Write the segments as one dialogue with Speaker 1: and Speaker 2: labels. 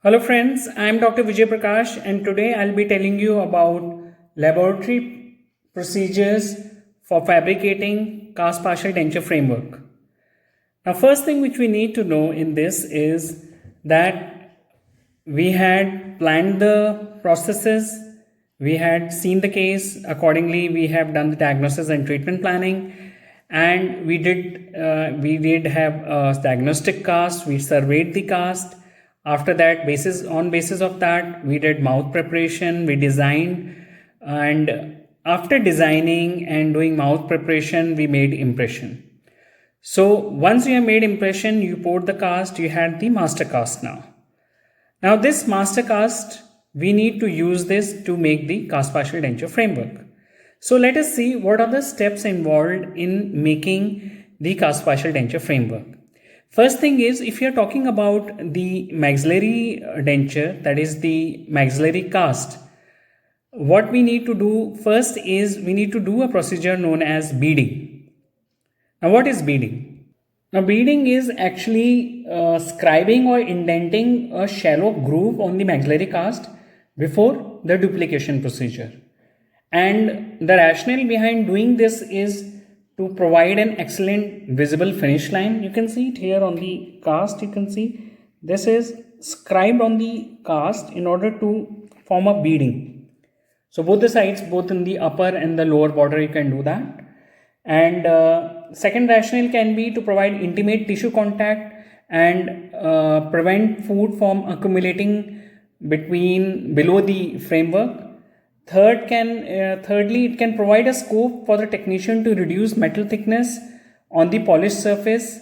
Speaker 1: Hello friends, I am Dr. Vijay Prakash and today I'll be telling you about laboratory procedures for fabricating cast partial denture framework. Now first thing which we need to know in this is that we had planned the processes, we had seen the case, accordingly we have done the diagnosis and treatment planning, and we did have a diagnostic cast, we surveyed the cast. After that, basis of that, we did mouth preparation, we designed, and after designing and doing mouth preparation, we made impression. So once you have made impression, you poured the cast, you had the master cast now. Now this master cast, we need to use this to make the cast partial denture framework. So let us see what are the steps involved in making the cast partial denture framework. First thing is, if you are talking about the maxillary denture, that is the maxillary cast, what we need to do first is we need to do a procedure known as beading. Now what is beading? Now beading is actually scribing or indenting a shallow groove on the maxillary cast before the duplication procedure. And the rationale behind doing this is to provide an excellent visible finish line. You can see it here on the cast. You can see this is scribed on the cast in order to form a beading. So both the sides, both in the upper and the lower border, you can do that. And second rationale can be to provide intimate tissue contact and prevent food from accumulating below the framework. Thirdly, it can provide a scope for the technician to reduce metal thickness on the polished surface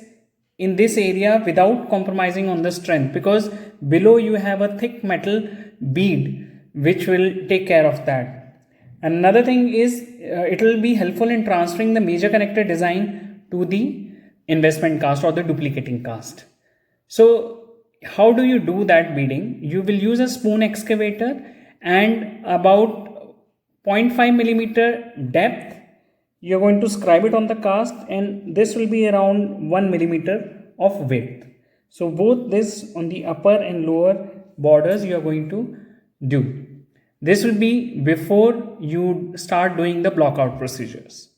Speaker 1: in this area without compromising on the strength, because below you have a thick metal bead which will take care of that. Another thing is it will be helpful in transferring the major connector design to the investment cast or the duplicating cast. So how do you do that beading? You will use a spoon excavator and about 0.5 millimeter depth, you're going to scribe it on the cast, and this will be around 1 millimeter of width. So both this on the upper and lower borders you are going to do. This will be before you start doing the blockout procedures.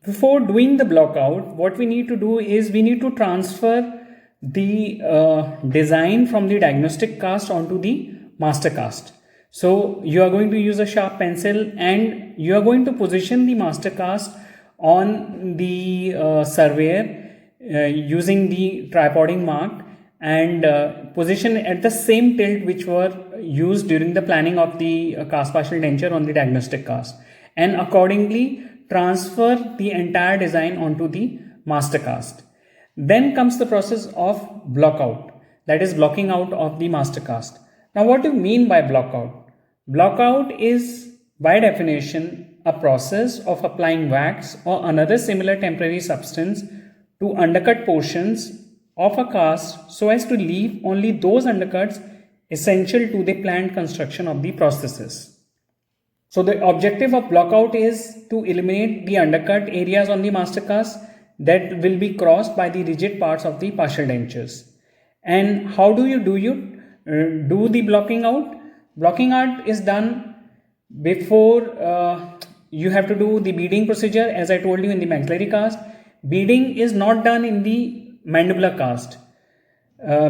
Speaker 1: Before doing the blockout, what we need to do is we need to transfer the design from the diagnostic cast onto the master cast. So you are going to use a sharp pencil and you are going to position the master cast on the surveyor using the tripoding mark, and position at the same tilt which were used during the planning of the cast partial denture on the diagnostic cast, and accordingly transfer the entire design onto the master cast. Then comes the process of blockout, that is blocking out of the master cast. Now what do you mean by blockout? Blockout is by definition a process of applying wax or another similar temporary substance to undercut portions of a cast so as to leave only those undercuts essential to the planned construction of the processes. So the objective of blockout is to eliminate the undercut areas on the master cast that will be crossed by the rigid parts of the partial dentures. And how do you do the blocking out? Blocking out is done before you have to do the beading procedure, as I told you in the maxillary cast. Beading is not done in the mandibular cast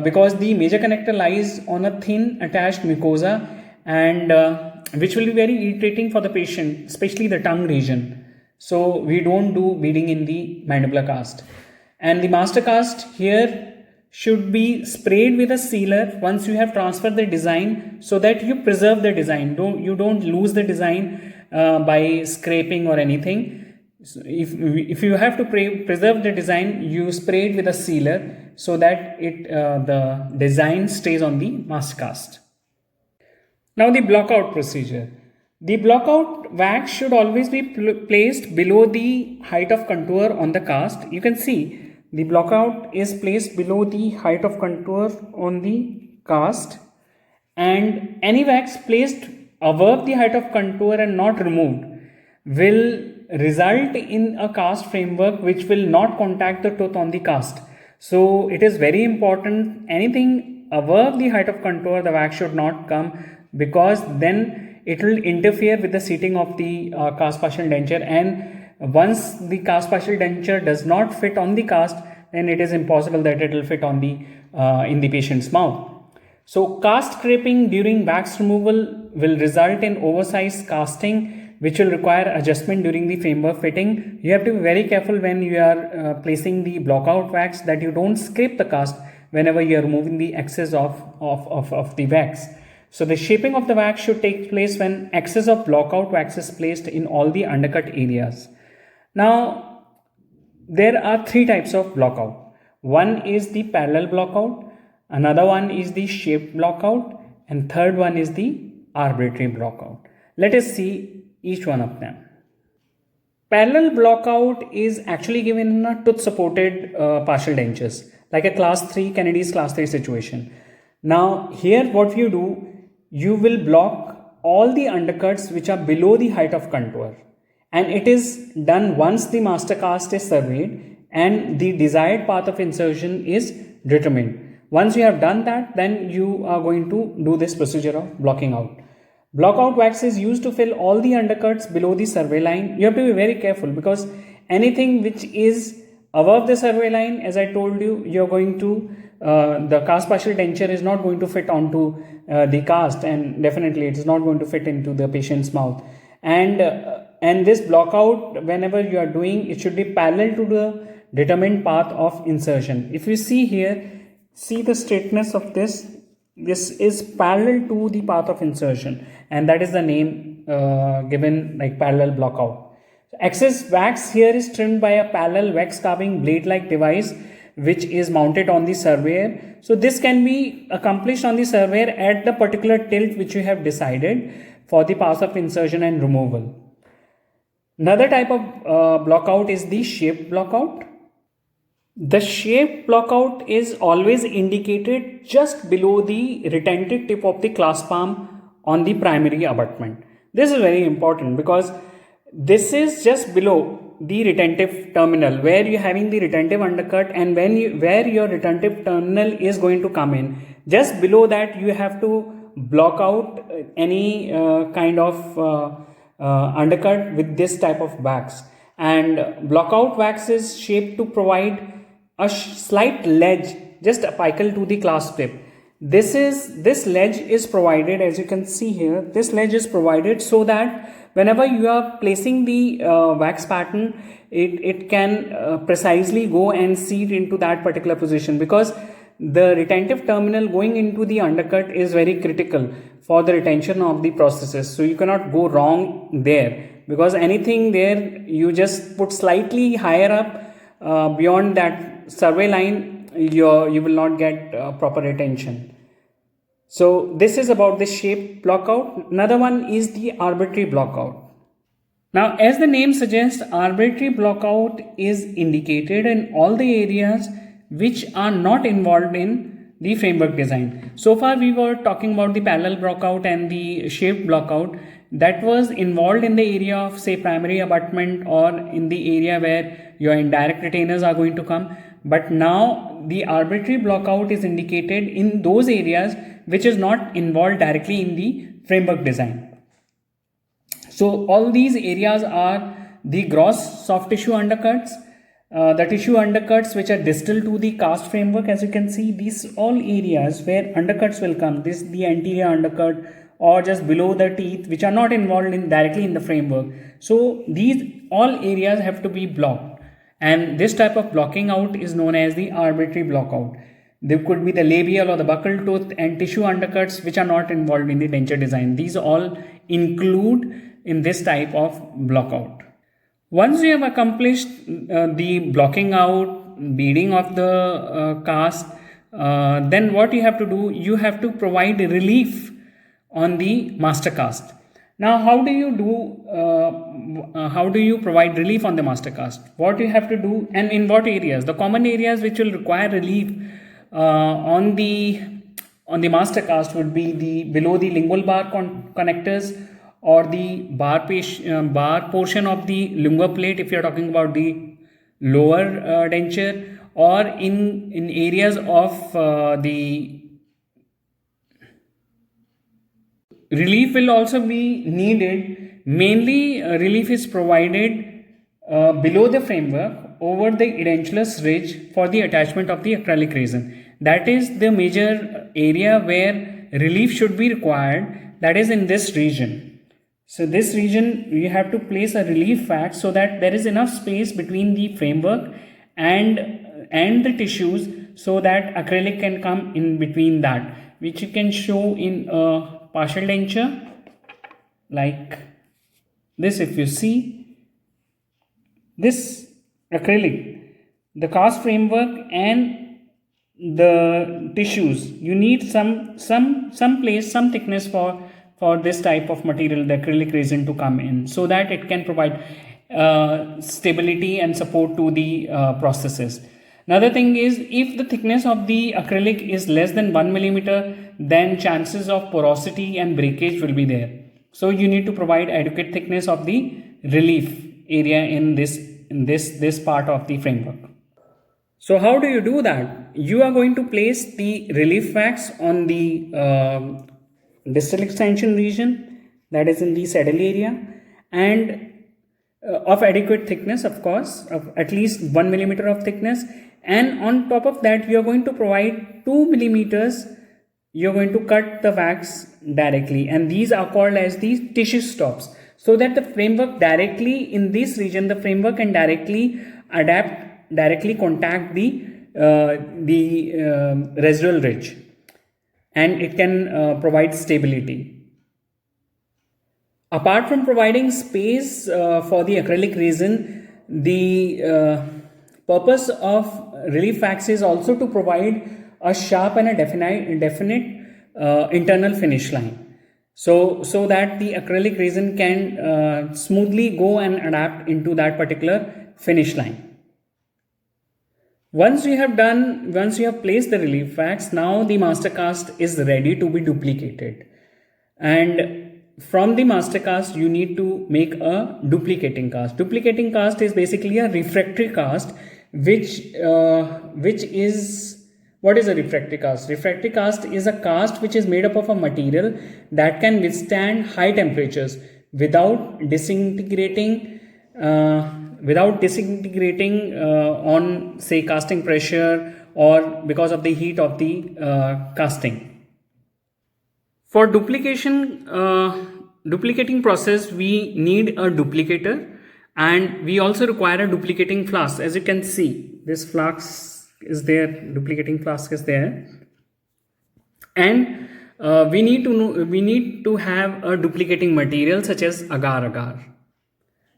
Speaker 1: because the major connector lies on a thin attached mucosa, and which will be very irritating for the patient, especially the tongue region. So we don't do beading in the mandibular cast. And the master cast here should be sprayed with a sealer once you have transferred the design, so that you preserve the design. You don't lose the design by scraping or anything. So if you have to preserve the design, you spray it with a sealer so that the design stays on the master cast. Now the blockout procedure. The blockout wax should always be placed below the height of contour on the cast. You can see the blockout is placed below the height of contour on the cast, and any wax placed above the height of contour and not removed will result in a cast framework which will not contact the tooth on the cast. So it is very important, anything above the height of contour, the wax should not come, because then it will interfere with the seating of the cast partial denture, and once the cast partial denture does not fit on the cast, then it is impossible that it will fit on the in the patient's mouth. So cast scraping during wax removal will result in oversized casting, which will require adjustment during the framework fitting. You have to be very careful when you are placing the blockout wax, that you don't scrape the cast whenever you are removing the excess of the wax. So the shaping of the wax should take place when excess of blockout wax is placed in all the undercut areas. Now, there are three types of blockout. One is the parallel blockout, another one is the shaped blockout, and third one is the arbitrary blockout. Let us see each one of them. Parallel blockout is actually given in a tooth supported partial dentures, like a class 3 Kennedy's class 3 situation. Now here what you do, you will block all the undercuts which are below the height of contour, and it is done once the master cast is surveyed and the desired path of insertion is determined. Once you have done that, then you are going to do this procedure of blocking out. Blockout wax is used to fill all the undercuts below the survey line. You have to be very careful, because anything which is above the survey line, as I told you, you're going to the cast partial denture is not going to fit onto the cast, and definitely it is not going to fit into the patient's mouth. And this blockout, whenever you are doing, it should be parallel to the determined path of insertion. If you see here, see the straightness of this. This is parallel to the path of insertion, and that is the name given, like parallel blockout. Excess wax here is trimmed by a parallel wax carving blade like device, which is mounted on the surveyor. So this can be accomplished on the surveyor at the particular tilt which you have decided for the path of insertion and removal. Another type of blockout is the shaped blockout. The shaped blockout is always indicated just below the retentive tip of the clasp palm on the primary abutment. This is very important, because this is just below the retentive terminal, where you are having the retentive undercut, and where your retentive terminal is going to come in. Just below that, you have to block out any kind of undercut with this type of wax. And blockout wax is shaped to provide a slight ledge just apical to the clasp tip. This ledge is provided, as you can see here. This ledge is provided so that whenever you are placing the wax pattern, it can precisely go and seat into that particular position, because the retentive terminal going into the undercut is very critical for the retention of the processes. So you cannot go wrong there, because anything there, you just put slightly higher up beyond that survey line, you will not get proper retention. So this is about the shape blockout. Another one is the arbitrary blockout. Now, as the name suggests, arbitrary blockout is indicated in all the areas which are not involved in the framework design. So far we were talking about the parallel blockout and the shaped blockout that was involved in the area of, say, primary abutment, or in the area where your indirect retainers are going to come. But now the arbitrary blockout is indicated in those areas which is not involved directly in the framework design. So all these areas are the gross soft tissue undercuts, the tissue undercuts which are distal to the cast framework. As you can see, these all areas where undercuts will come, this the anterior undercut, or just below the teeth, which are not involved in directly in the framework. So these all areas have to be blocked, and this type of blocking out is known as the arbitrary blockout. There could be the labial or the buccal tooth and tissue undercuts which are not involved in the denture design. These all include in this type of blockout. Once you have accomplished the blocking out, beading of the cast, then what you have to do, you have to provide relief on the master cast. Now, how do you provide relief on the master cast? What you have to do, and in what areas? The common areas which will require relief on the master cast would be the below the lingual bar connectors, or the bar portion of the lingual plate if you are talking about the lower denture, or in areas of the relief will also be needed. Mainly relief is provided below the framework over the edentulous ridge for the attachment of the acrylic resin. That is the major area where relief should be required, that is in this region. So this region you have to place a relief wax so that there is enough space between the framework and the tissues, so that acrylic can come in between that, which you can show in a partial denture like this. If you see this acrylic, the cast framework and the tissues, you need some place, some thickness for this type of material, the acrylic resin, to come in, so that it can provide stability and support to the processes. Another thing is, if the thickness of the acrylic is less than 1 millimeter, then chances of porosity and breakage will be there. So you need to provide adequate thickness of the relief area in this part of the framework. So how do you do that? You are going to place the relief wax on the distal extension region, that is in the saddle area, and of adequate thickness, of course, of at least 1 millimeter of thickness. And on top of that, you are going to provide 2 millimeters. You are going to cut the wax directly, and these are called as the tissue stops, so that the framework directly in this region, the framework can directly contact the residual ridge, and it can provide stability. Apart from providing space for the acrylic resin, the purpose of relief wax is also to provide a sharp and a definite internal finish line, so that the acrylic resin can smoothly go and adapt into that particular finish line. Once you have placed the relief wax, now the master cast is ready to be duplicated, and from the master cast you need to make a duplicating cast. Duplicating cast is basically a refractory cast, which is, what is a refractory cast? Refractory cast is a cast which is made up of a material that can withstand high temperatures without disintegrating on, say, casting pressure or because of the heat of the casting. For duplicating process, we need a duplicator, and we also require a duplicating flask. As you can see, this flask is there, duplicating flask is there, and we need to have a duplicating material such as agar-agar.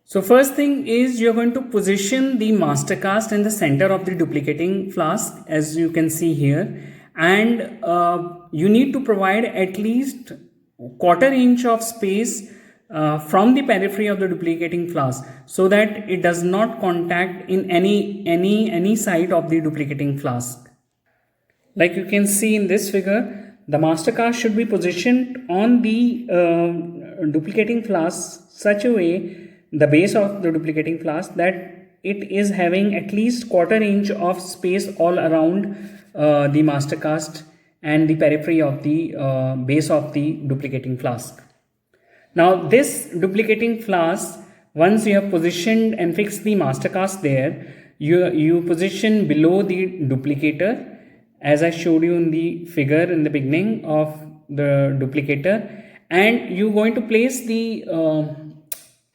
Speaker 1: So first thing is, you're going to position the master cast in the center of the duplicating flask, as you can see here, and you need to provide at least 1/4 inch of space from the periphery of the duplicating flask, so that it does not contact in any side of the duplicating flask. Like you can see in this figure, the master cast should be positioned on the duplicating flask such a way, the base of the duplicating flask, that it is having at least 1/4 inch of space all around the master cast and the periphery of the base of the duplicating flask. Now this duplicating flask, once you have positioned and fixed the master cast there, you position below the duplicator, as I showed you in the figure in the beginning of the duplicator, and you're going to place the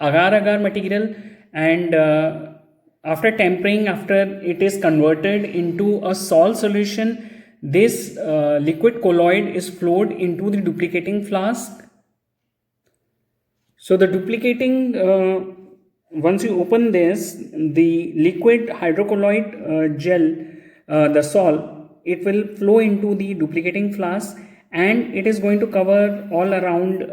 Speaker 1: agar-agar material, and after tempering, after it is converted into a salt solution, this liquid colloid is flowed into the duplicating flask. So the duplicating, once you open this, the liquid hydrocolloid gel, the salt, it will flow into the duplicating flask, and it is going to cover all around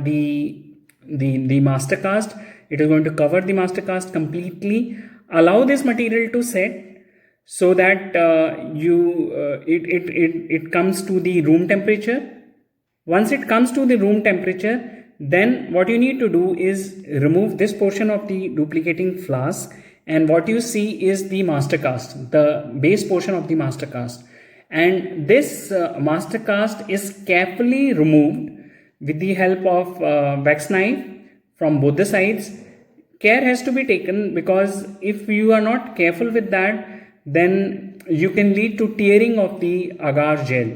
Speaker 1: the master cast. It is going to cover the master cast completely. Allow this material to set so that it comes to the room temperature. Once it comes to the room temperature, then what you need to do is remove this portion of the duplicating flask, and what you see is the master cast, the base portion of the master cast, and this master cast is carefully removed with the help of wax knife from both the sides. Care has to be taken, because if you are not careful with that, then you can lead to tearing of the agar gel.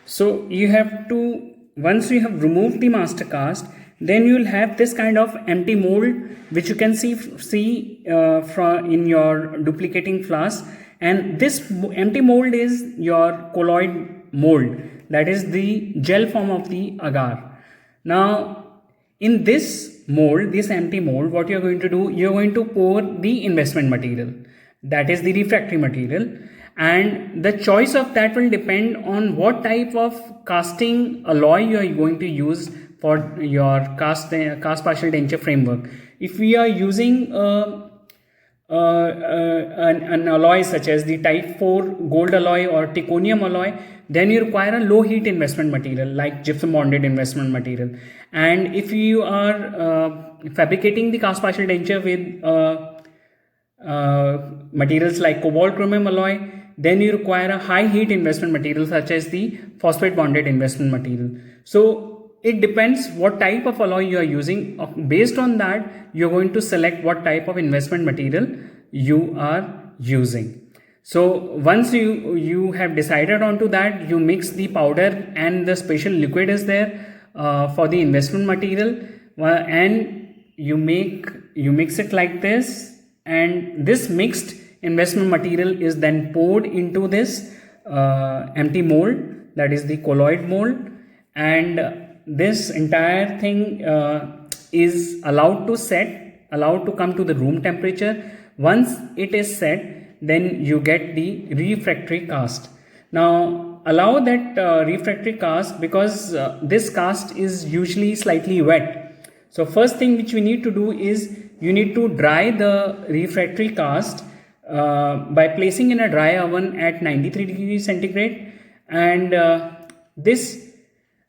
Speaker 1: So you have to, once you have removed the master cast, then you will have this kind of empty mold which you can see from in your duplicating flask, and this empty mold is your colloid mold, that is the gel form of the agar. Now in this mold, this empty mold, what you are going to do, you are going to pour the investment material, that is the refractory material, and the choice of that will depend on what type of casting alloy you are going to use for your cast partial denture framework. If we are using an alloy such as the type 4 gold alloy or zirconium alloy, then you require a low heat investment material like gypsum bonded investment material. And if you are fabricating the cast partial denture with materials like cobalt chromium alloy, then you require a high heat investment material such as the phosphate bonded investment material. So it depends what type of alloy you are using. Based on that, you are going to select what type of investment material you are using. So once you have decided onto that, you mix the powder and the special liquid is there for the investment material, and you mix it like this, and this mixed investment material is then poured into this empty mold, that is the colloid mold, and this entire thing is allowed to come to the room temperature. Once it is set, then you get the refractory cast. Now allow that refractory cast, because this cast is usually slightly wet. So first thing which we need to do is you need to dry the refractory cast by placing in a dry oven at 93 degrees centigrade. And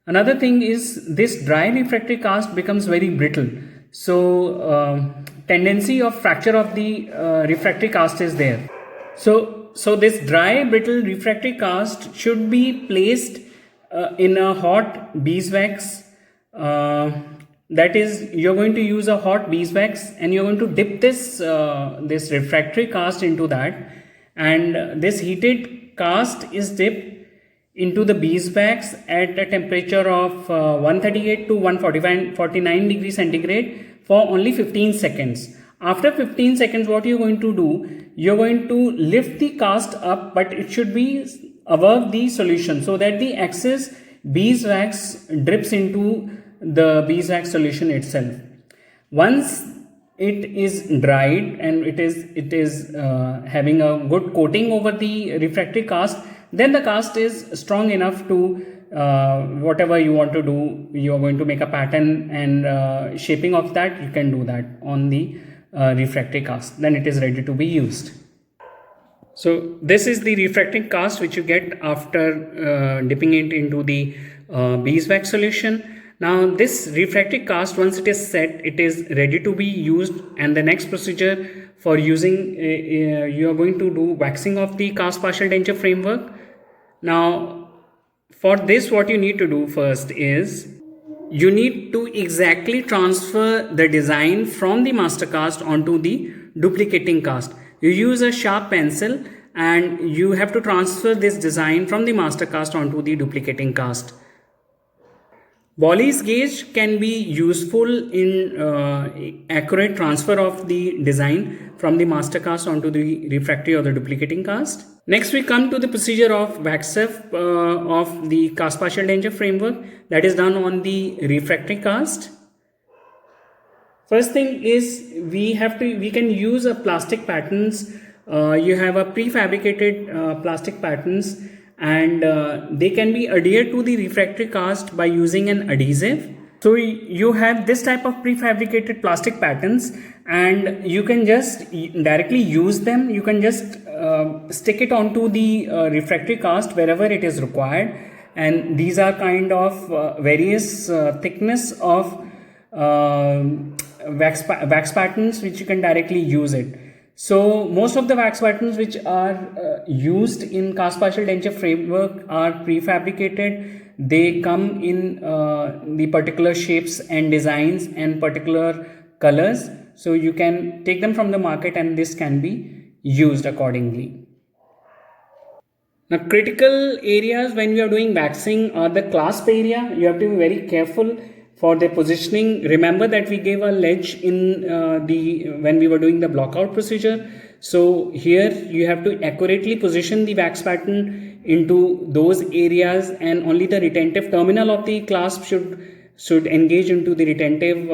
Speaker 1: another thing is, this dry refractory cast becomes very brittle. So tendency of fracture of the refractory cast is there. So this dry brittle refractory cast should be placed in a hot beeswax. That is, you're going to use a hot beeswax, and you're going to dip this refractory cast into that, and this heated cast is dipped into the beeswax at a temperature of 138 to 149 degrees centigrade for only 15 seconds. After 15 seconds, what you're going to do, you're going to lift the cast up, but it should be above the solution so that the excess beeswax drips into the beeswax solution itself. Once it is dried and it is having a good coating over the refractory cast, then the cast is strong enough to whatever you want to do. You are going to make a pattern and shaping of that, you can do that on the refractory cast. Then it is ready to be used. So this is the refractory cast which you get after dipping it into the beeswax solution. Now this refractory cast, once it is set, it is ready to be used, and the next procedure for using you are going to do waxing of the cast partial denture framework. Now for this, what you need to do first is you need to exactly transfer the design from the master cast onto the duplicating cast. You use a sharp pencil and you have to transfer this design from the master cast onto the duplicating cast. Wallis gauge can be useful in accurate transfer of the design from the master cast onto the refractory or the duplicating cast. Next we come to the procedure of wax-off of the cast partial denture framework, that is done on the refractory cast. First thing is we can use a plastic patterns. You have a prefabricated plastic patterns, and they can be adhered to the refractory cast by using an adhesive. So you have this type of prefabricated plastic patterns, and you can just directly use them. You can just stick it onto the refractory cast wherever it is required, and these are kind of various thickness of wax patterns which you can directly use it. So most of the wax patterns which are used in cast partial denture framework are prefabricated. They come in the particular shapes and designs and particular colors. So you can take them from the market and this can be used accordingly. Now, critical areas when we are doing waxing are the clasp area. You have to be very careful for the positioning. Remember that we gave a ledge in when we were doing the blockout procedure. So here you have to accurately position the wax pattern into those areas, and only the retentive terminal of the clasp should engage into the retentive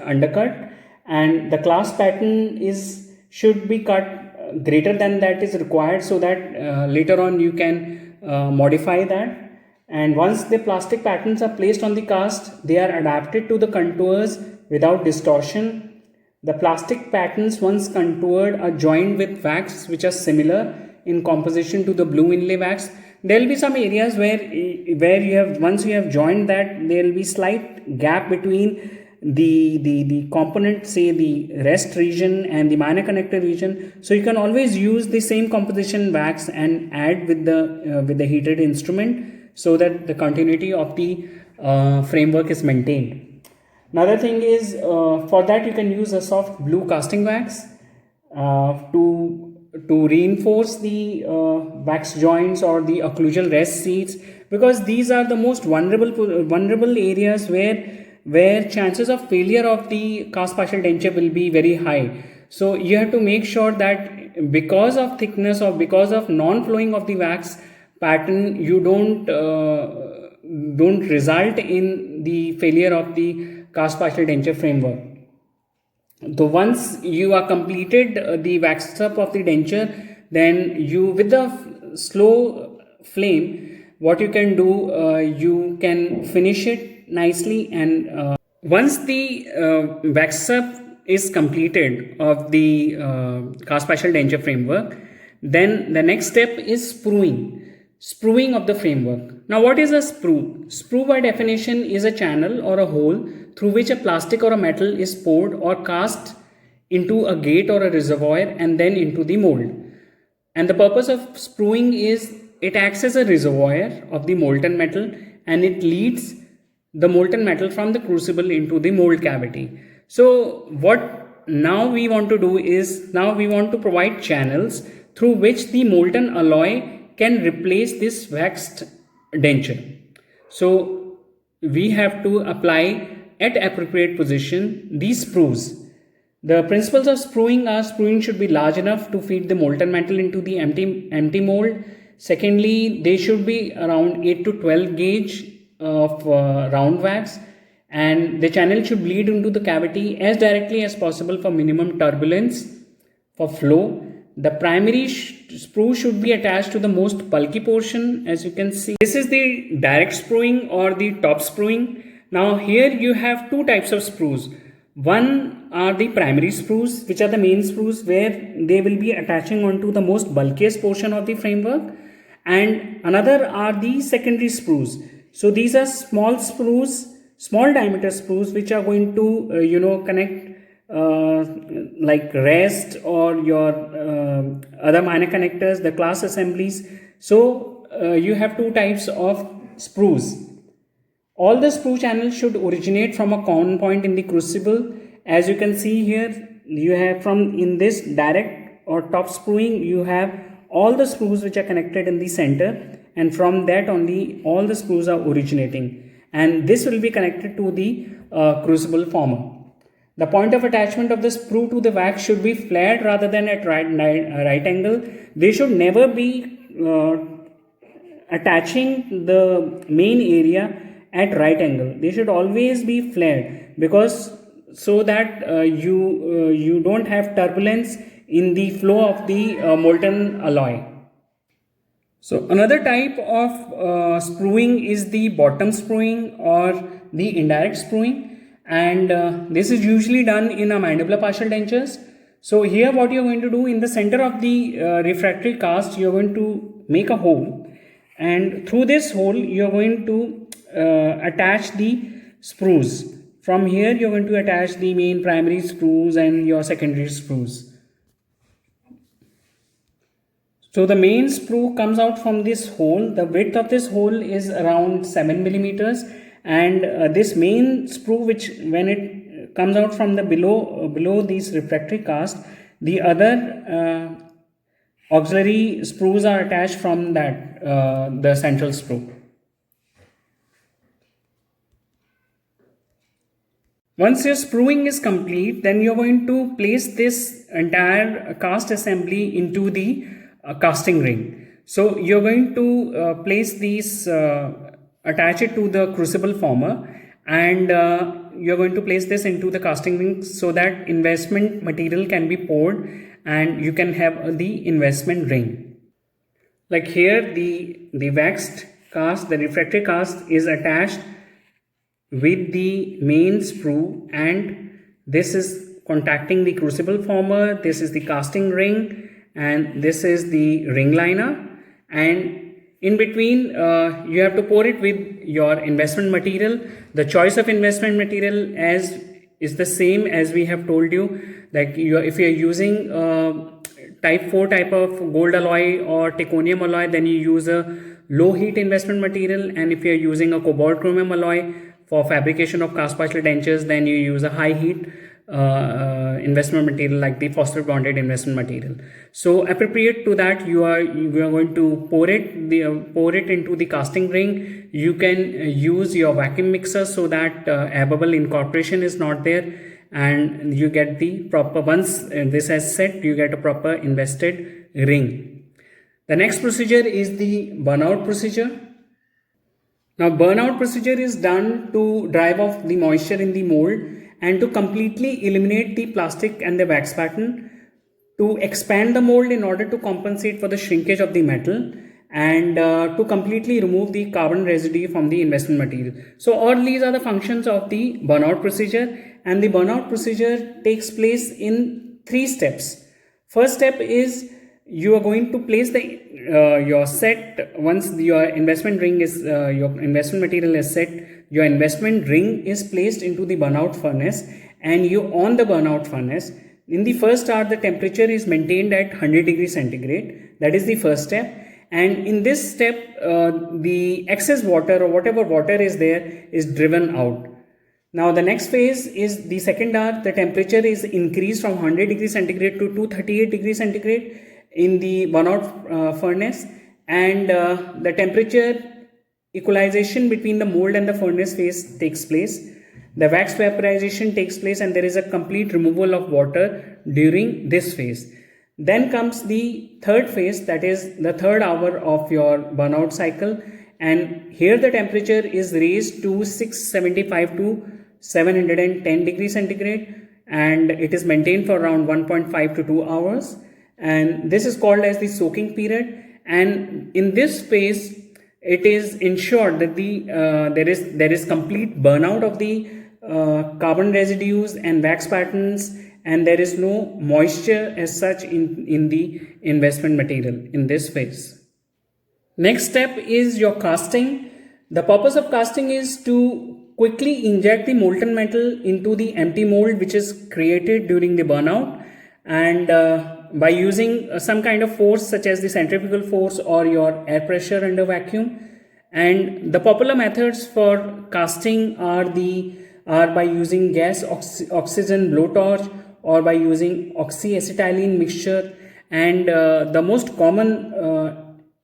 Speaker 1: undercut, and the clasp pattern should be cut greater than that is required, so that later on you can modify that. And once the plastic patterns are placed on the cast, they are adapted to the contours without distortion. The plastic patterns once contoured are joined with wax which are similar in composition to the blue inlay wax. There will be some areas where you have, once you have joined that, there will be slight gap between the component, say the rest region and the minor connector region. So you can always use the same composition wax and add with the heated instrument, so that the continuity of the framework is maintained. Another thing is, for that you can use a soft blue casting wax to reinforce the wax joints or the occlusal rest seats, because these are the most vulnerable areas where chances of failure of the cast partial denture will be very high. So you have to make sure that because of thickness or because of non-flowing of the wax pattern, you don't result in the failure of the cast partial denture framework. So once you are completed the wax up of the denture, then you, with the slow flame, what you can do, you can finish it nicely. And once the wax up is completed of the cast partial denture framework, then the next step is spruing of the framework. Now, what is a sprue? Sprue by definition is a channel or a hole through which a plastic or a metal is poured or cast into a gate or a reservoir and then into the mold. And the purpose of spruing is it acts as a reservoir of the molten metal, and it leads the molten metal from the crucible into the mold cavity. So what now we want to do is, now we want to provide channels through which the molten alloy can replace this waxed denture. So we have to apply at appropriate position these sprues. The principles of spruing are: spruing should be large enough to feed the molten metal into the empty mold. Secondly, they should be around 8 to 12 gauge of round wax, and the channel should bleed into the cavity as directly as possible for minimum turbulence for flow. The primary sprue should be attached to the most bulky portion, as you can see. This is the direct spruing or the top spruing. Now here you have two types of sprues. One are the primary sprues, which are the main sprues, where they will be attaching onto the most bulkiest portion of the framework, and another are the secondary sprues. So these are small sprues, small diameter sprues, which are going to connect like rest or your other minor connectors, the class assemblies. So you have two types of sprues. All the sprue channels should originate from a common point in the crucible. As you can see here, you have in this direct or top spruing, you have all the sprues which are connected in the center, and from that only all the sprues are originating, and this will be connected to the crucible former. The point of attachment of the sprue to the wax should be flat rather than at right angle. They should never be attaching the main area at right angle. They should always be flat, because so that you don't have turbulence in the flow of the molten alloy. So another type of spruing is the bottom spruing or the indirect spruing, and this is usually done in a mandibular partial dentures. So here what you are going to do, in the center of the refractory cast, you are going to make a hole, and through this hole you are going to attach the sprues. From here you are going to attach the main primary sprues and your secondary sprues. So the main sprue comes out from this hole. The width of this hole is around 7 millimeters, and this main sprue, which when it comes out from the below these refractory cast, the other auxiliary sprues are attached from that the central sprue. Once your sprueing is complete, then you're going to place this entire cast assembly into the casting ring. So you're going to place these, attach it to the crucible former, and you're going to place this into the casting ring so that investment material can be poured and you can have the investment ring. Like here, the waxed cast, the refractory cast is attached with the main sprue, and this is contacting the crucible former, this is the casting ring, and this is the ring liner, and in between you have to pour it with your investment material. The choice of investment material is the same as we have told you. Like if you are using type 4 type of gold alloy or titanium alloy, then you use a low heat investment material, and if you are using a cobalt chromium alloy for fabrication of cast partial dentures, then you use a high heat investment material like the phosphate bonded investment material. So appropriate to that, you are going to pour it into the casting ring. You can use your vacuum mixer so that air bubble incorporation is not there, and you get the proper, once this has set, you get a proper invested ring. The next procedure is the burnout procedure. Now burnout procedure is done to drive off the moisture in the mold and to completely eliminate the plastic and the wax pattern, to expand the mold in order to compensate for the shrinkage of the metal, and to completely remove the carbon residue from the investment material. So all these are the functions of the burnout procedure, and the burnout procedure takes place in 3 steps. First step is you are going to place the your set. Once your investment ring is your investment material is set, your investment ring is placed into the burnout furnace, and you on the burnout furnace. In the first hour, the temperature is maintained at 100 degrees centigrade. That is the first step, and in this step the excess water or whatever water is there is driven out. Now the next phase is the second hour. The temperature is increased from 100 degrees centigrade to 238 degrees centigrade in the burnout furnace, and the temperature equalization between the mold and the furnace phase takes place. The wax vaporization takes place, and there is a complete removal of water during this phase. Then comes the third phase, that is the third hour of your burnout cycle, and here the temperature is raised to 675 to 710 degrees centigrade, and it is maintained for around 1.5 to 2 hours, and this is called as the soaking period. And in this phase it is ensured that the there is complete burnout of the carbon residues and wax patterns, and there is no moisture as such in the investment material in this phase. Next step is your casting. The purpose of casting is to quickly inject the molten metal into the empty mold which is created during the burnout, and by using some kind of force such as the centrifugal force or your air pressure under vacuum. And the popular methods for casting are by using gas oxygen blowtorch, or by using oxyacetylene mixture, and the most common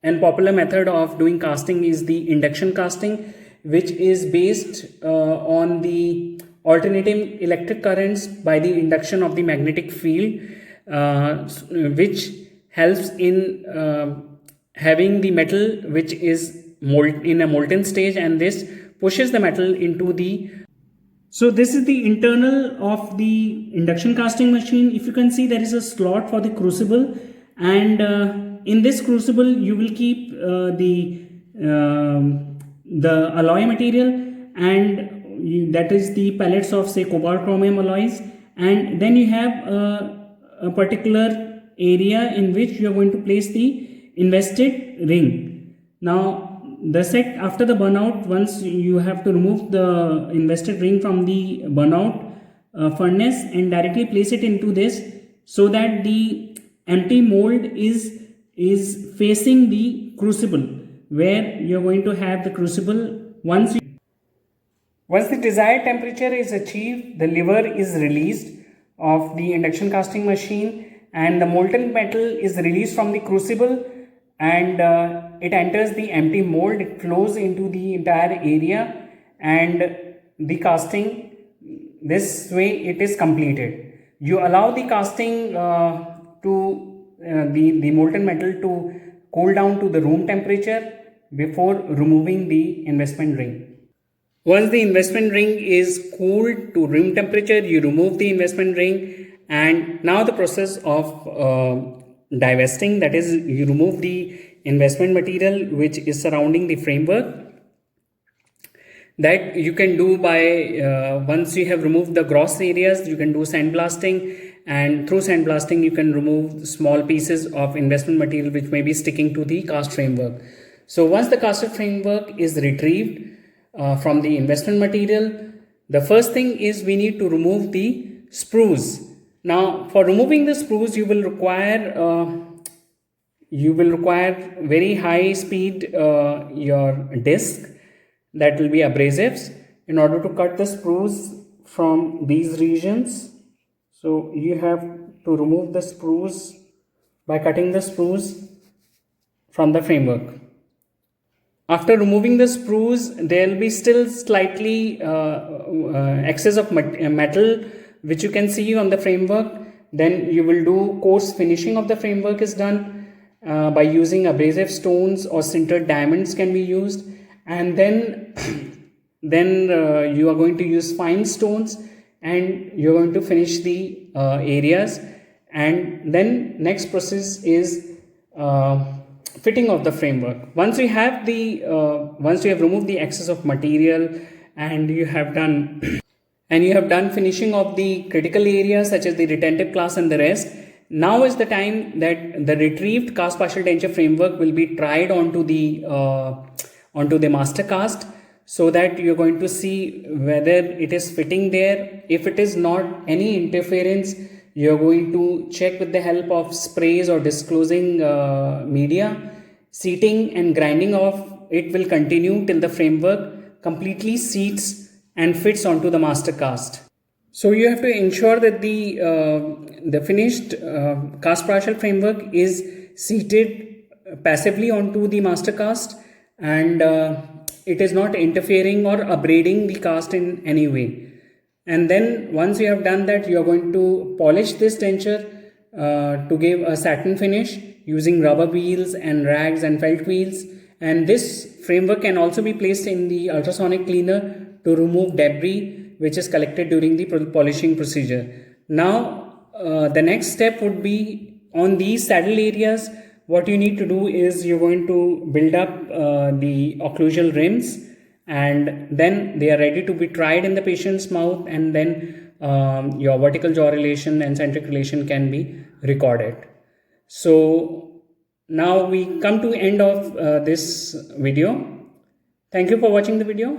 Speaker 1: and popular method of doing casting is the induction casting, which is based on the alternating electric currents by the induction of the magnetic field, which helps in having the metal which is in a molten stage, and this pushes the metal into the. So this is the internal of the induction casting machine. If you can see, there is a slot for the crucible, and in this crucible you will keep the alloy material, and that is the pellets of say cobalt chromium alloys, and then you have a particular area in which you are going to place the invested ring. Now the set after the burnout, once you have to remove the invested ring from the burnout furnace and directly place it into this, so that the empty mold is is facing the crucible, where you're going to have the crucible. Once the desired temperature is achieved, the lever is released of the induction casting machine and the molten metal is released from the crucible, and it enters the empty mold. It flows into the entire area and the casting, this way it is completed. You allow the casting the molten metal to cool down to the room temperature before removing the investment ring. Once the investment ring is cooled to room temperature, you remove the investment ring, and now the process of divesting, that is, you remove the investment material which is surrounding the framework. That you can do by once you have removed the gross areas, you can do sandblasting, and through sandblasting you can remove small pieces of investment material which may be sticking to the cast framework. So once the casted framework is retrieved from the investment material, the first thing is we need to remove the sprues. Now for removing the sprues, you will require very high speed your disc, that will be abrasives, in order to cut the sprues from these regions. So you have to remove the sprues by cutting the sprues from the framework. After removing the sprues, there will be still slightly excess of metal which you can see on the framework. Then you will do coarse finishing of the framework is done by using abrasive stones or sintered diamonds can be used, and then you are going to use fine stones and you're going to finish the areas, and then next process is fitting of the framework. Once you have removed the excess of material and you have done finishing of the critical areas such as the retentive class and the rest, now is the time that the retrieved cast partial denture framework will be tried onto the master cast, so that you're going to see whether it is fitting there. If it is not any interference, you're going to check with the help of sprays or disclosing media. Seating and grinding of it will continue till the framework completely seats and fits onto the master cast. So you have to ensure that the finished cast partial framework is seated passively onto the master cast, and it is not interfering or abrading the cast in any way. And then once you have done that, you are going to polish this denture to give a satin finish using rubber wheels and rags and felt wheels. And this framework can also be placed in the ultrasonic cleaner to remove debris which is collected during the polishing procedure. Now the next step would be on these saddle areas. What you need to do is you're going to build up the occlusal rims, and then they are ready to be tried in the patient's mouth, and then your vertical jaw relation and centric relation can be recorded. So now we come to end of this video. Thank you for watching the video.